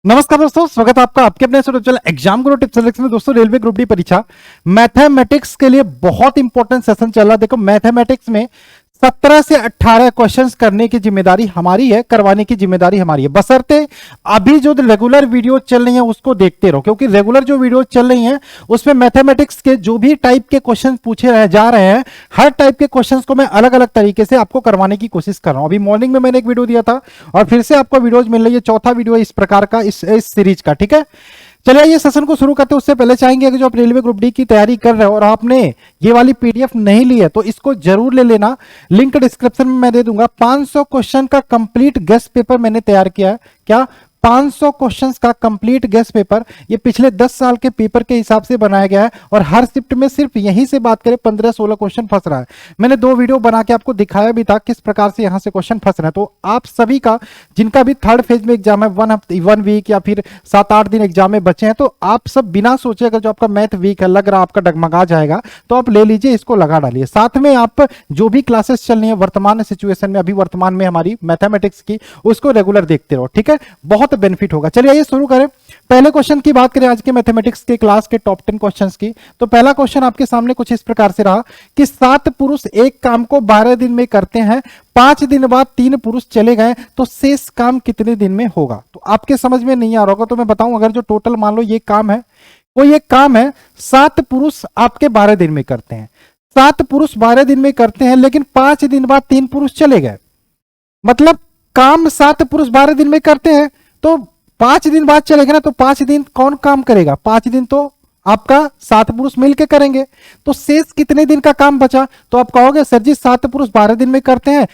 नमस्कार दोस्तों, स्वागत है आपका आपके अपने यूट्यूब चैनल एग्जाम गुरु टिप्स सिलेक्शन में। दोस्तों, रेलवे ग्रुप डी परीक्षा मैथमेटिक्स के लिए बहुत इंपॉर्टेंट सेशन चल रहा है। देखो, मैथमेटिक्स में 17 से 18 क्वेश्चंस करने की जिम्मेदारी हमारी है, करवाने की जिम्मेदारी हमारी है, बशर्ते अभी जो रेगुलर वीडियो चल रही है उसको देखते रहो, क्योंकि रेगुलर जो वीडियो चल रही हैं उसमें मैथमेटिक्स के जो भी टाइप के क्वेश्चन पूछे जा रहे हैं, हर टाइप के क्वेश्चंस को मैं अलग अलग तरीके से आपको करवाने की कोशिश कर रहा हूं। अभी मॉर्निंग में मैंने एक वीडियो दिया था और फिर से आपको वीडियोज मिल रही है, चौथा वीडियो इस प्रकार का इस सीरीज का। ठीक है, चलिए ये सेशन को शुरू करते हैं। उससे पहले चाहेंगे कि जो आप रेलवे ग्रुप डी की तैयारी कर रहे हो और आपने ये वाली पीडीएफ नहीं ली है तो इसको जरूर ले लेना, लिंक डिस्क्रिप्शन में मैं दे दूंगा। 500 क्वेश्चन का कंप्लीट गेस्ट पेपर मैंने तैयार किया है। क्या 500 क्वेश्चंस का कंप्लीट गेस्ट पेपर, ये पिछले 10 साल के पेपर के हिसाब से बनाया गया है और हर शिफ्ट में सिर्फ यहीं से बात करें 15-16 क्वेश्चन फंस रहा है। मैंने 2 वीडियो बना के आपको दिखाया भी था किस प्रकार से यहां से क्वेश्चन फंस रहे हैं। तो आप सभी का जिनका भी थर्ड फेज में एग्जाम है, 1 वीक या फिर 7-8 दिन एग्जाम में बचे हैं, तो आप सब बिना सोचे, अगर जो आपका मैथ वीक है, लग रहा आपका डगमगा जाएगा, तो आप ले लीजिए, इसको लगा डालिए। साथ में आप जो भी क्लासेस चल रही है वर्तमान सिचुएशन में, अभी वर्तमान में हमारी मैथमेटिक्स की, उसको रेगुलर देखते रहो। ठीक है, बहुत बेनिफिट होगा। चलिए आइए शुरू करें। पहले क्वेश्चन की बात करें आज के मैथमेटिक्स के क्लास के टॉप 10 क्वेश्चंस की, तो पहला क्वेश्चन आपके सामने कुछ इस प्रकार से रहा कि 7 पुरुष एक काम को 12 दिन में करते हैं, 5 दिन बाद 3 पुरुष चले गए, तो शेष काम कितने दिन में होगा। तो आपके समझ में नहीं आ रहा होगा तो मैं बताऊं, अगर जो टोटल मान लो ये काम है, कोई एक काम है, 7 पुरुष आपके 12 दिन में करते हैं, 7 पुरुष 12 दिन में करते हैं, लेकिन 5 दिन बाद 3 पुरुष चले गए। मतलब काम 7 पुरुष 12 दिन में करते हैं, तो 5 दिन बाद चलेगा ना, तो 5 दिन कौन काम करेगा? 5 दिन तो आपका 7 पुरुष मिलके करेंगे, तो शेष कितने दिन का काम बचा? तो आप कहोगे सर जी 7 पुरुष 12 दिन में करते हैं,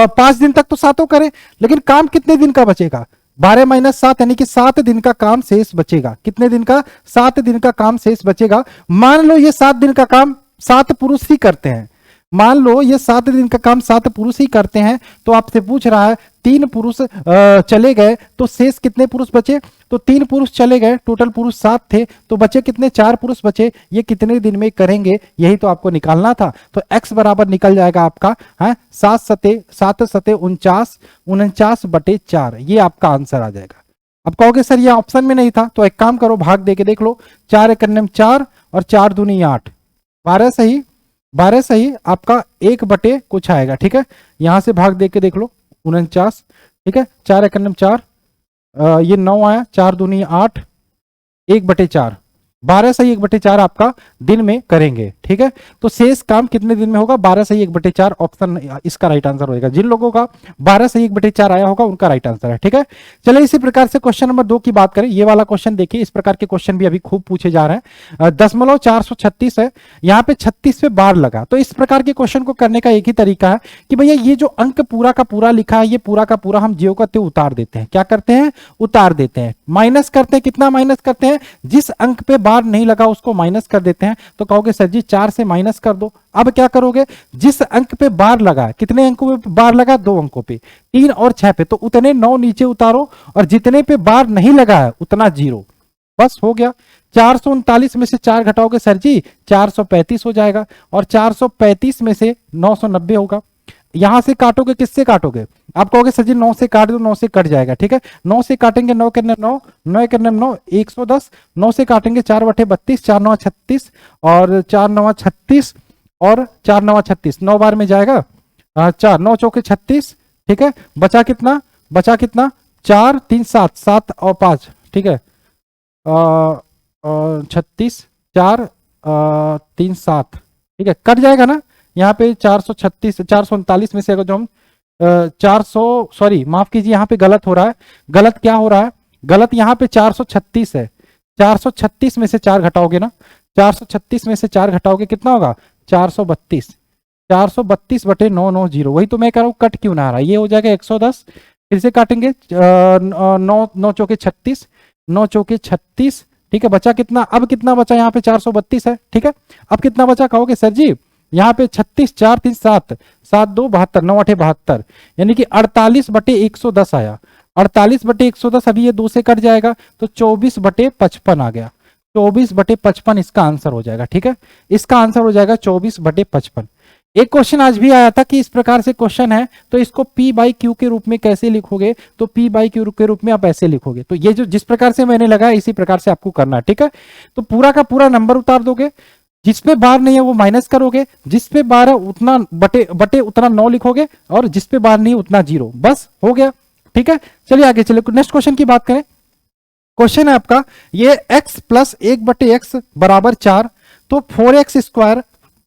5 दिन तक तो सातों करें, लेकिन काम कितने दिन का बचेगा? 12 - 7 यानी कि 7 दिन का काम शेष बचेगा। कितने दिन का? 7 दिन का काम शेष बचेगा। मान लो ये 7 दिन का काम 7 पुरुष ही करते हैं, मान लो ये 7 दिन का काम 7 पुरुष ही करते हैं, तो आपसे पूछ रहा है 3 पुरुष चले गए, तो शेष कितने पुरुष बचे? तो 3 पुरुष चले गए, टोटल पुरुष 7 थे, तो बचे कितने? 4 पुरुष बचे। ये कितने दिन में करेंगे, यही तो आपको निकालना था। तो x बराबर निकल जाएगा आपका 7 सते 49, 49/4, ये आपका आंसर आ जाएगा। अब कहोगे सर ये ऑप्शन में नहीं था, तो एक काम करो, भाग दे के देख लो। 4 × 4 और 4 दूनी 8, 12 सही, 12 सही, आपका 1/ कुछ आएगा। ठीक है, यहां से भाग दे के देख लो, 49। ठीक है, 4 × 4 ये 9 आया, 4 दूनी 8, 1/4, 12 सही 1/4 आपका दिन में करेंगे। ठीक है, तो शेष काम कितने दिन में होगा? 12 सही 1/4 ऑप्शन इसका राइट आंसर होगा। जिन लोगों का 12 सही 1/4 आया होगा उनका राइट आंसर है। ठीक है, चलिए इसी प्रकार से क्वेश्चन नंबर 2 की बात करें। ये वाला क्वेश्चन देखिए, इस प्रकार के क्वेश्चन भी अभी खूब पूछे जा रहे हैं। 0.436 है, यहाँ पे 36 पे बार लगा, तो इस प्रकार के क्वेश्चन को करने का एक ही तरीका है कि भैया ये जो अंक पूरा का पूरा लिखा है, ये पूरा का पूरा हम ज्यों का त्यों उतार देते हैं। क्या करते हैं? उतार देते हैं, माइनस करते हैं। कितना माइनस करते हैं? जिस अंक पे बार नहीं लगा उसको माइनस कर देते हैं। तो कहोगे सर जी 4 से माइनस कर दो। अब क्या करोगे? जिस अंक पे बार लगा है, कितने अंकों पे बार लगा? 2 अंकों पे, 3 और 6 पे, तो उतने 9 नीचे उतारो और जितने पे बार नहीं लगा है उतना 0, बस हो गया। 439 में से 4 घटाओगे सर जी 435 हो जाएगा, और 435 में से 990 होगा। यहां से काटोगे, किससे काटोगे? आप कहोगे सर जी 9 से काट दो, 9 से कट जाएगा। ठीक है, 9 से काटेंगे, 9 × 9, 9 × 9 110, 9 से काटेंगे 4/32, 4 × 9 36, और 4 × 9 36, और 4 × 9 36, 9 बार में जाएगा 4, 9 चौके 36। ठीक है, बचा कितना? बचा कितना? 4 3 7, 7 और 5, ठीक है, 36, 4 3 7, ठीक है, कट जाएगा ना यहाँ पे। 436, 439 में से अगर जो हम 400, सॉरी माफ कीजिए, यहाँ पे गलत हो रहा है। गलत क्या हो रहा है? गलत यहाँ पे 436 है। 436 में से 4 घटाओगे ना, 436 में से 4 घटाओगे कितना होगा? 432, 432/990। वही तो मैं कह रहा हूँ, कट क्यों ना आ रहा है? ये हो जाएगा 110। फिर से काटेंगे, 9 चौके 36, 9 चौके 36। ठीक है, बचा कितना? अब कितना बचा? यहाँ पे 432 है। ठीक है, अब कितना बचा? कहोगे सर जी यहाँ पे 36, 4 3 7, 7 2 72, 9 8 72, यानी कि 48/110 आया। 48/110, अभी ये 2 से कट जाएगा तो 24/55 आ गया। 24/55 इसका आंसर हो जाएगा। ठीक है, इसका आंसर हो जाएगा 24/55। एक क्वेश्चन आज भी आया था कि इस प्रकार से क्वेश्चन है तो इसको P बाई क्यू के रूप में कैसे लिखोगे, तो P बाई क्यू के रूप में आप ऐसे लिखोगे। तो ये जो जिस प्रकार से मैंने लगाया इसी प्रकार से आपको करना है, ठीक है। तो पूरा का पूरा नंबर उतार दोगे, जिसपे बार नहीं है वो माइनस करोगे, जिसपे बार है उतना बटे बटे उतना 9 लिखोगे, और जिसपे बार नहीं उतना 0, बस हो गया, ठीक है। चलिए आगे चलिए नेक्स्ट क्वेश्चन की बात करें। क्वेश्चन है आपका ये x प्लस 1/x बराबर 4, तो 4x square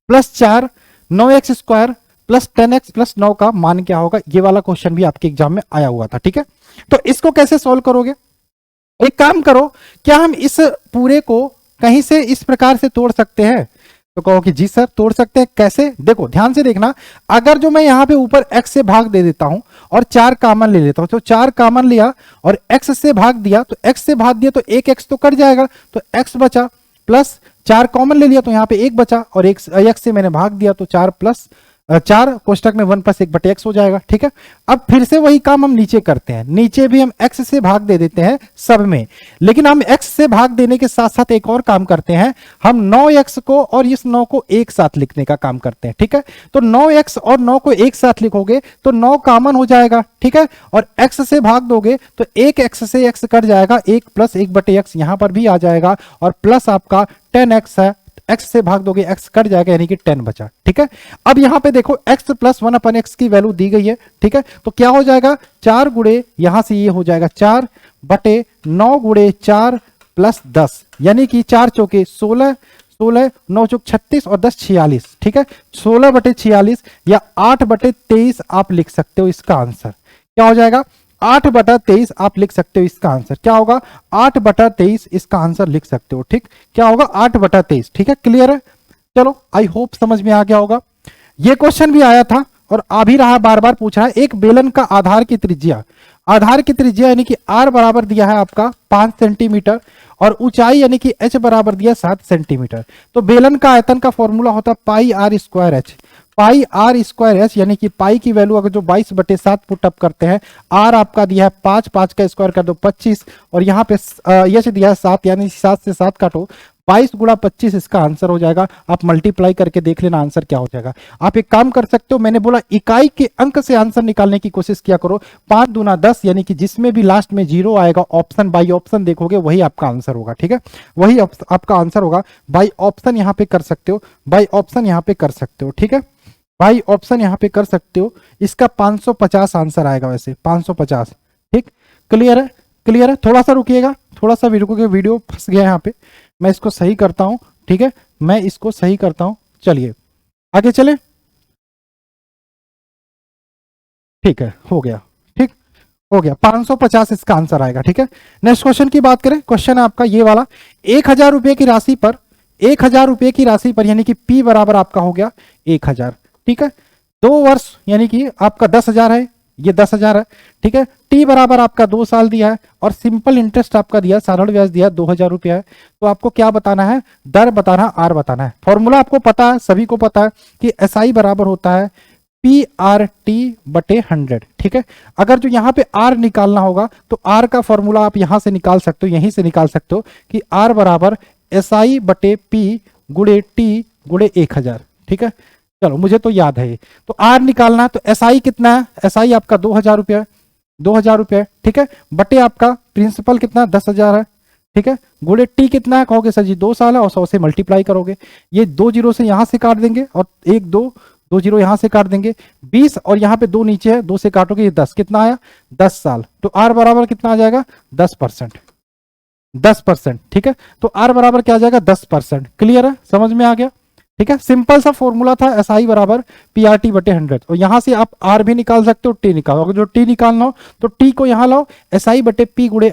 plus 4 9x square plus 10x plus 9 का मान क्या होगा, ये वाला क्वेश्चन भी आपके एग्जाम में आया हुआ था, ठीक है। तो इसको कैसे सॉल्व करोगे, एक काम करो, क्या हम इस पूरे को कहीं से इस प्रकार से तोड़ सकते हैं, तो कहो कि जी सर तोड़ सकते हैं, कैसे, देखो ध्यान से देखना। अगर जो मैं यहां पे ऊपर x से भाग दे देता हूं और 4 कॉमन ले लेता हूं, तो 4 कॉमन लिया और x से भाग दिया, तो x से भाग दिया तो एक x तो कट जाएगा, तो x बचा, प्लस 4 कॉमन ले लिया तो यहाँ पे 1 बचा, और एक x से मैंने भाग दिया तो 4 प्लस 4 कोष्टक में 1 प्लस 1/x हो जाएगा, ठीक है। अब फिर से वही काम हम नीचे करते हैं, नीचे भी हम x से भाग दे देते हैं सब में, लेकिन हम x से भाग देने के साथ साथ एक और काम करते हैं, हम 9x को और इस 9 को एक साथ लिखने का काम करते हैं, ठीक है। तो 9x और 9 को एक साथ लिखोगे तो 9 कॉमन हो जाएगा, ठीक है, और x से भाग दोगे तो एक x से x कट जाएगा, 1 प्लस 1/x यहां पर भी आ जाएगा, और प्लस आपका 10x है, x से भाग दोगे x कट जाएगा, यानी कि 10 बचा, ठीक है। अब यहां पे देखो x प्लस 1/x की वैल्यू दी गई है, ठीक है, तो क्या हो जाएगा 4 गुणे यहां से ये हो जाएगा 4/9 गुणे 4 प्लस 10, यानी कि 4 चौके 16, 16 9 चौक 36 और 10 46, ठीक है। 16/46 या 8/23 आप लिख सकते हो, इसका आंसर क्या हो जाएगा 8/23 आप लिख सकते हो, इसका आंसर क्या होगा 8/23 इसका आंसर लिख सकते हो, ठीक, क्या होगा 8/23, ठीक है, क्लियर है। चलो आई होप समझ में आ गया होगा। ये क्वेश्चन भी आया था और आ भी रहा, बार बार पूछा है, एक बेलन का आधार की त्रिज्या यानी कि r बराबर दिया है आपका 5 सेंटीमीटर, और ऊंचाई यानी कि h बराबर दिया 7 सेंटीमीटर। तो बेलन का आयतन का फॉर्मूला होता है pi r square h, pi r square h, यानी कि पाई की वैल्यू अगर जो 22/7 पुट अप करते हैं, आर आपका दिया है 5, 5 का स्क्वायर कर दो 25, और यहाँ पे एच दिया है 7, यानी 7 से 7 काटो, 22 गुणा 25 इसका आंसर हो जाएगा। आप मल्टीप्लाई करके देख लेना आंसर क्या हो जाएगा। आप एक काम कर सकते हो, मैंने बोला इकाई के अंक से आंसर निकालने की कोशिश किया करो, 5 दूना 10, यानी कि जिसमें भी लास्ट में 0 आएगा ऑप्शन बाई ऑप्शन देखोगे वही आपका आंसर होगा, ठीक है, वही आपका आंसर होगा। बाई ऑप्शन यहाँ पे कर सकते हो, बाई ऑप्शन यहाँ पे कर सकते हो, ठीक है, भाई ऑप्शन यहां पे कर सकते हो। इसका 550 आंसर आएगा, वैसे 550, ठीक, क्लियर है, क्लियर है। थोड़ा सा रुकिएगा, थोड़ा सा रुकिए, वीडियो फंस गया यहाँ पे, मैं इसको सही करता हूं, ठीक है, मैं इसको सही करता हूं। चलिए आगे चले, ठीक है, हो गया, ठीक हो गया, 550 इसका आंसर आएगा, ठीक है। नेक्स्ट क्वेश्चन की बात करें, क्वेश्चन है आपका ये वाला, 1000 रुपए की राशि पर 1000 रुपए की राशि पर यानी कि P बराबर आपका हो गया 1000, ठीक है, 2 वर्ष यानी कि आपका 10,000 है, ये 10,000 है, ठीक है। टी बराबर आपका 2 साल दिया है, और सिंपल इंटरेस्ट आपका दिया, साधारण ब्याज दिया 2000 रुपया है। तो आपको क्या बताना है, दर बताना, आर बताना है। फॉर्मूला आपको पता है, सभी को पता है कि एस आई बराबर होता है PRT/100, ठीक है। अगर जो यहाँ पे आर निकालना होगा तो आर का फॉर्मूला आप यहां से निकाल सकते हो, यहीं से निकाल सकते हो कि आर बराबर SI/P गुणे टी गुणे 1000, ठीक है। चलो मुझे तो याद है ये, तो आर निकालना, तो एसआई कितना है, एसआई आपका 2000 रुपया, 2000 रुपया, ठीक है, बटे आपका प्रिंसिपल कितना 10,000 है, ठीक है, गुणे टी कितना है, कहोगे सर जी 2 साल है, और 100 से मल्टीप्लाई करोगे, ये 2 जीरो से यहां से काट देंगे, और 1 2 जीरो यहां से काट देंगे, 20, और यहां पे 2 नीचे है, 2 से काटोगे ये 10, कितना आया 10 साल। तो आर बराबर कितना आ जाएगा 10%, 10%, ठीक है। तो आर बराबर क्या आ जाएगा 10%, क्लियर है, समझ में आ गया, ठीक है। सिंपल सा फॉर्मूला था एस आई बराबर PRT/100, और यहां से आप आर भी निकाल सकते हो, टी निकालो, अगर जो टी निकालना हो तो टी को यहां लाओ, SI/P गुणे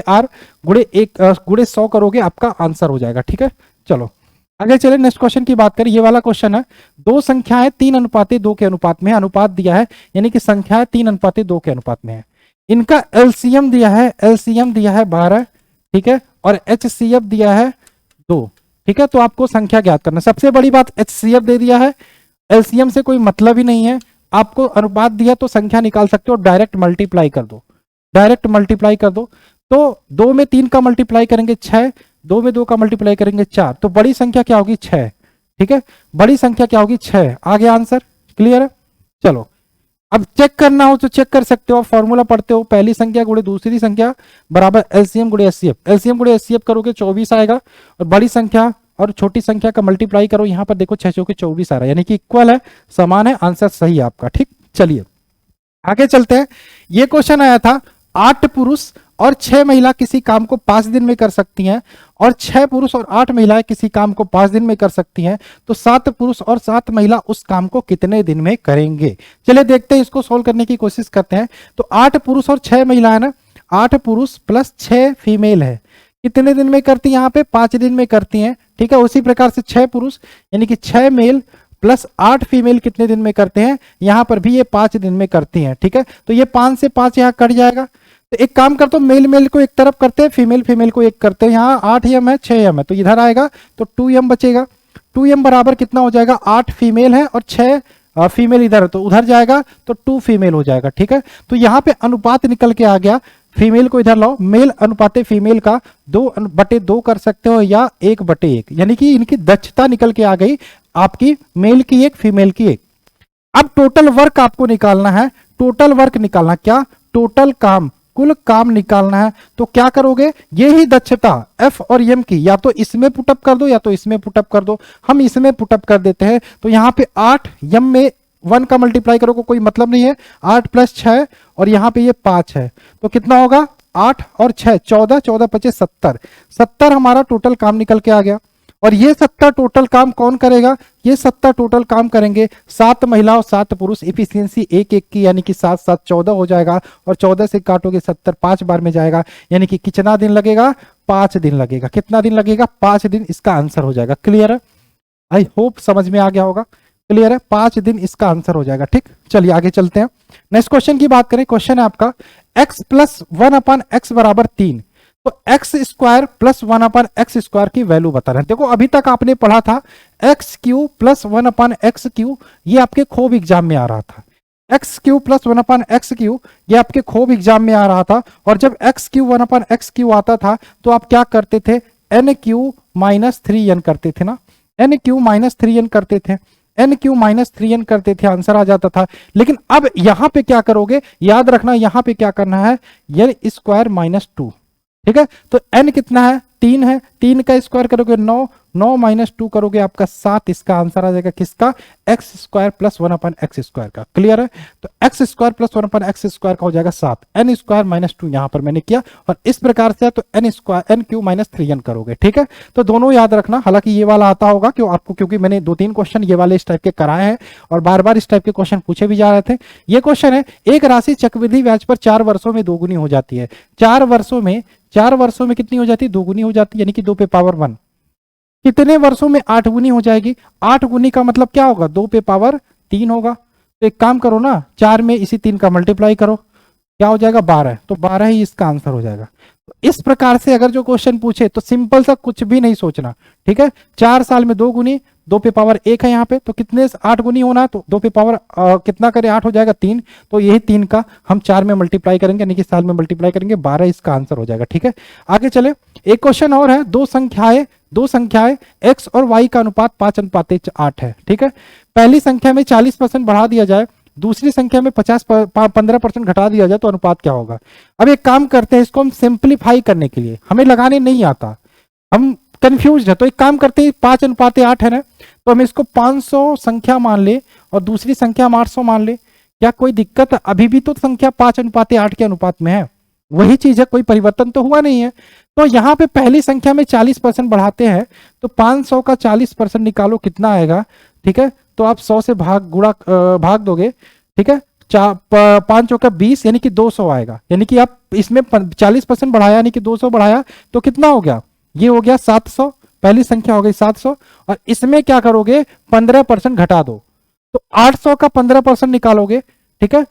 आर गुणे 100 करोगे, आपका आंसर हो जाएगा, ठीक है। चलो आगे चले, नेक्स्ट क्वेश्चन की बात करें। ये वाला क्वेश्चन है, दो संख्याएं 3:2 के अनुपात में है, अनुपात दिया है, यानी कि संख्याएं 3:2 के अनुपात में है, इनका एलसीएम दिया है, एलसीएम दिया है 12, ठीक है, और HCF दिया है 2, ठीक है। तो आपको संख्या ज्ञात करना, सबसे बड़ी बात HCF दे दिया है, एलसीएम से कोई मतलब ही नहीं है, आपको अनुपात दिया तो संख्या निकाल सकते हो, डायरेक्ट मल्टीप्लाई कर दो, डायरेक्ट मल्टीप्लाई कर दो। तो 2 में 3 का मल्टीप्लाई करेंगे 6, 2 में 2 का मल्टीप्लाई करेंगे 4, तो बड़ी संख्या क्या होगी 6, ठीक है, बड़ी संख्या क्या होगी 6, आ गया आंसर, क्लियर है। चलो अब चेक करना हो तो चेक कर सकते हो, फॉर्मूला पढ़ते हो, पहली संख्या गुणे दूसरी संख्या बराबर एलसीएम गुणे एचसीएफ, एलसीएम गुणे एचसीएफ करोगे 24 आएगा, और बड़ी संख्या और छोटी संख्या का मल्टीप्लाई करो, यहां पर देखो 6 चौके 24 आ रहा है, यानी कि इक्वल है, समान है, आंसर सही है आपका। ठीक, चलिए आगे चलते हैं। ये क्वेश्चन आया था 8 पुरुष और 6 महिला किसी काम को 5 दिन में कर सकती हैं, और 6 पुरुष और 8 महिलाएं किसी काम को 5 दिन में कर सकती हैं, तो 7 पुरुष और 7 महिला उस काम को कितने दिन में करेंगे। चलिए देखते हैं, इसको सोल्व करने की कोशिश करते हैं। तो 8 पुरुष और 6 महिलाएं ना, 8 पुरुष प्लस 6 फीमेल है, कितने दिन में करती है, यहाँ पे 5 दिन में करती हैं। ठीक है, उसी प्रकार से 6 पुरुष यानी कि 6 मेल प्लस 8 फीमेल कितने दिन में करते हैं, यहां पर भी ये 5 दिन में करती हैं। ठीक है, तो ये 5 से 5 यहां कट जाएगा, तो एक काम करते हो, मेल मेल को एक तरफ करते हैं, फीमेल फीमेल को एक करते हैं। यहाँ 8 एम है 6 एम है, तो इधर आएगा तो 2 एम बचेगा। 2 एम बराबर कितना हो जाएगा, 8 फीमेल है और 6 फीमेल इधर है, तो उधर जाएगा तो 2 फीमेल हो जाएगा। ठीक है, तो यहाँ पे अनुपात निकल के आ गया, फीमेल को इधर लाओ, मेल अनुपाते फीमेल का 2/2 कर सकते हो या 1/1, यानी कि इनकी दक्षता निकल के आ गई, आपकी मेल की 1 फीमेल की 1। अब टोटल वर्क आपको निकालना है, टोटल वर्क निकालना, क्या टोटल काम, कुल काम निकालना है। तो क्या करोगे, ये ही दक्षता एफ और एम की या तो इसमें पुटअप कर दो या तो इसमें पुटअप कर दो, हम इसमें पुटअप कर देते हैं। तो यहां पे 8 एम में 1 का मल्टीप्लाई करो कोई मतलब नहीं है, 8 + 6 और यहां पे ये 5 है, तो कितना होगा 8 और 6 14, 14 × 5 70, 70 हमारा टोटल काम निकल के आ गया। और ये 70 टोटल काम कौन करेगा, ये 70 टोटल काम करेंगे 7 महिला और 7 पुरुष, इफिशियंसी 1-1 की, यानी कि 7 7 14 हो जाएगा, और 14 से काटोगे 70 5 बार में जाएगा, यानी कि कितना दिन लगेगा, 5 दिन लगेगा। कितना दिन लगेगा, 5 दिन, इसका आंसर हो जाएगा। क्लियर है, आई होप समझ में आ गया होगा, क्लियर है, 5 दिन इसका आंसर हो जाएगा। ठीक, चलिए आगे चलते हैं, नेक्स्ट क्वेश्चन की बात करें। क्वेश्चन है आपका x + 1/x = 3, तो x² + 1/x² की वैल्यू बता रहे हैं। देखो अभी तक आपने पढ़ा था x³ + 1/x³, ये आपके खोब एग्जाम में आ रहा था, x³ + 1/x³ ये आपके खोब एग्जाम में आ रहा था। और जब x³ 1/x³ आता था तो आप क्या करते थे, n³ - 3n करते थे ना, n³ - 3n करते थे, n³ - 3n करते थे, आंसर आ जाता था। लेकिन अब यहां पे क्या करोगे, याद रखना यहां पे क्या करना है, n² - 2। ठीक है, तो n कितना है, 3 है, 3 का स्क्वायर करोगे 9, 9 - 2 करोगे आपका 7, इसका आंसर आ जाएगा किसका, x² + 1/x² का। क्लियर है, तो x² + 1/x² का हो जाएगा 7, n² - 2 यहां पर मैंने किया, और इस प्रकार से तो n³ - 3n करोगे। ठीक है, तो दोनों याद रखना, हालांकि ये वाला आता होगा क्यों आपको, क्योंकि मैंने 2-3 क्वेश्चन ये वाले इस टाइप के कराए हैं और बार बार इस टाइप के क्वेश्चन पूछे भी जा रहे थे। ये क्वेश्चन है, एक राशि चक्रवृद्धि ब्याज पर 4 वर्षों में दोगुनी हो जाती है, 4 वर्षों में कितनी हो जाती है, दोगुनी हो जाती है, यानी कि 2 पे पावर 1। कितने वर्षों में 8 गुनी हो जाएगी, 8 गुनी का मतलब क्या होगा, 2 पे पावर 3 होगा। तो एक काम करो ना, 4 में इसी 3 का मल्टीप्लाई करो, क्या हो जाएगा 12, तो 12 ही इसका आंसर हो जाएगा। तो इस प्रकार से अगर जो क्वेश्चन पूछे तो सिंपल सा, कुछ भी नहीं सोचना। ठीक है, 4 साल में 2 गुनी, 2 पे पावर 1 है यहाँ पे, तो कितने 8 गुनी होना है, तो 2 पे पावर कितना करे 8 हो जाएगा 3, तो यही 3 का हम 4 में मल्टीप्लाई करेंगे, यानी कि साल में मल्टीप्लाई करेंगे, 12 इसका आंसर हो जाएगा। ठीक है, आगे चले, एक क्वेश्चन और है, दो संख्याएं x और y का अनुपात 5:8 है। ठीक है, पहली संख्या में 40% बढ़ा दिया जाए, दूसरी संख्या में 15% घटा दिया जाए, तो अनुपात क्या होगा। अब एक काम करते हैं, इसको हम सिंप्लीफाई करने के लिए, हमें लगाने नहीं आता, हम कंफ्यूज है, तो एक काम करते हैं, 5:8 है ना, तो हम इसको 500 संख्या मान ले और दूसरी संख्या हम 800 मान ले, क्या कोई दिक्कत, अभी भी तो संख्या 5:8 के अनुपात में है, वही चीज है, कोई परिवर्तन तो हुआ नहीं है। तो यहाँ पे पहली संख्या में 40% बढ़ाते हैं, तो 500 का 40% निकालो, कितना आएगा। ठीक है, तो आप 100 से भाग दोगे। ठीक है, 5 चौका 20, यानी कि 200 आएगा, यानी कि आप इसमें 40% बढ़ाया, यानी कि 200 बढ़ाया, तो कितना हो गया, ये हो गया 700, पहली संख्या हो गई 700, और इसमें क्या करोगे 15% घटा दो, तो 800 का 15% निकालोगे। ठीक है,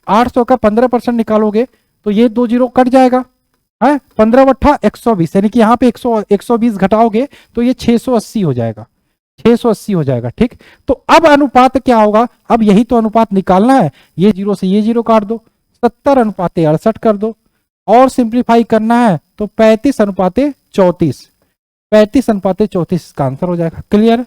800 का 15% निकालोगे तो ये 2 जीरो कट जाएगा, है 15 × 120, यानी कि यहाँ पे 120 घटाओगे तो ये 680 हो जाएगा, 680 हो जाएगा। ठीक, तो अब अनुपात क्या होगा, अब यही तो अनुपात निकालना है, ये 0 से ये 0 काट दो, 70:68 कर दो, और सिंप्लीफाई करना है तो 35:34, 35:34 इसका आंसर हो जाएगा। क्लियर,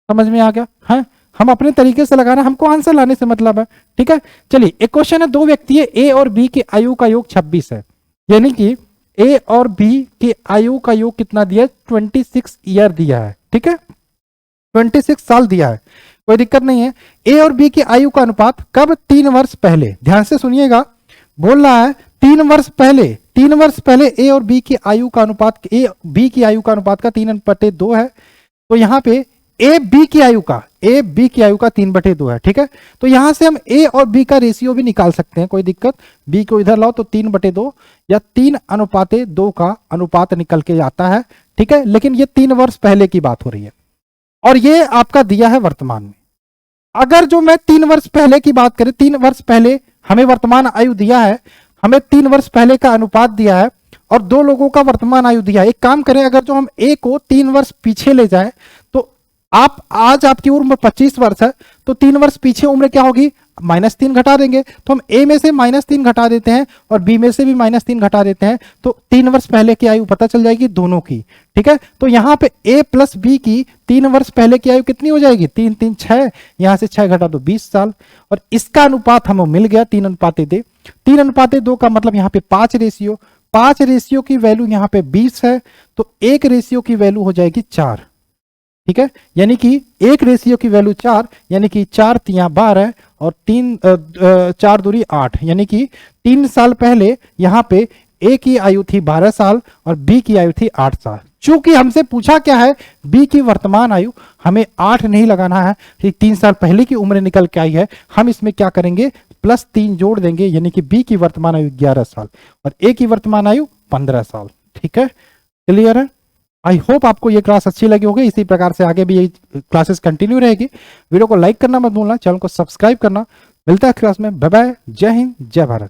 समझ में आ गया है? हम अपने तरीके से लगा रहे हैं, हमको आंसर लाने से मतलब है। ठीक है, चलिए एक क्वेश्चन है, दो व्यक्ति है, ए और बी की आयु का योग 26 है, यानी कि ए और बी की आयु का योग कितना दिया है? 26 ईयर दिया है। ठीक है, 26 साल दिया है, कोई दिक्कत नहीं है। ए और बी की आयु का अनुपात कब? 3 वर्ष पहले। ध्यान से सुनिएगा, बोल रहा है 3 वर्ष पहले, 3 वर्ष पहले ए और बी की आयु का अनुपात, ए बी की आयु का अनुपात का 3/2 है। तो यहां पे ए बी की आयु का, ए बी की आयु का 3/2 है। ठीक है, तो यहां से हम ए और बी का रेशियो भी निकाल सकते हैं, कोई दिक्कत। बी को इधर लाओ तो 3/2 या 3:2 का अनुपात निकल के आता है। ठीक है, लेकिन ये 3 वर्ष पहले की बात हो रही है और ये आपका दिया है वर्तमान में। अगर जो मैं 3 वर्ष पहले की बात करें, 3 वर्ष पहले हमें वर्तमान आयु दिया है, हमें 3 वर्ष पहले का अनुपात दिया है और दो लोगों का वर्तमान आयु दिया है। एक काम करें, अगर जो हम ए को 3 वर्ष पीछे ले जाए तो आप, आज आपकी उम्र 25 वर्ष है, तो 3 वर्ष पीछे उम्र क्या होगी? -3 घटा देंगे। तो हम ए में से -3 घटा देते हैं और बी में से भी -3 घटा देते हैं, तो 3 वर्ष पहले की आयु पता चल जाएगी दोनों की। ठीक है, तो यहां पे ए प्लस बी की 3 वर्ष पहले की आयु कितनी हो जाएगी? 3 3 6, यहां से 6 घटा दो 20 साल। और इसका अनुपात हमें मिल गया 3:2। 3:2 का मतलब यहाँ पे 5 रेशियो, 5 रेशियो की वैल्यू यहाँ पे 20 है, तो 1 रेशियो की वैल्यू हो जाएगी 4। ठीक है, यानी कि 1 रेशियो की वैल्यू 4, यानी कि 4 तिया 12 और 4 दूरी 8, यानी कि 3 साल पहले यहाँ पे ए की आयु थी 12 साल और बी की आयु थी 8 साल। चूंकि हमसे पूछा क्या है? बी की वर्तमान आयु, हमें 8 नहीं लगाना है, 3 साल पहले की उम्र निकल के आई है, हम इसमें क्या करेंगे? +3 जोड़ देंगे, यानी कि बी की वर्तमान आयु 11 साल और ए की वर्तमान आयु 15 साल। ठीक है, क्लियर है? आई होप आपको ये क्लास अच्छी लगी होगी। इसी प्रकार से आगे भी यही क्लासेस कंटिन्यू रहेगी। वीडियो को लाइक करना मत भूलना, चैनल को सब्सक्राइब करना। मिलता है क्लास में, बाय बाय, जय हिंद, जय भारत।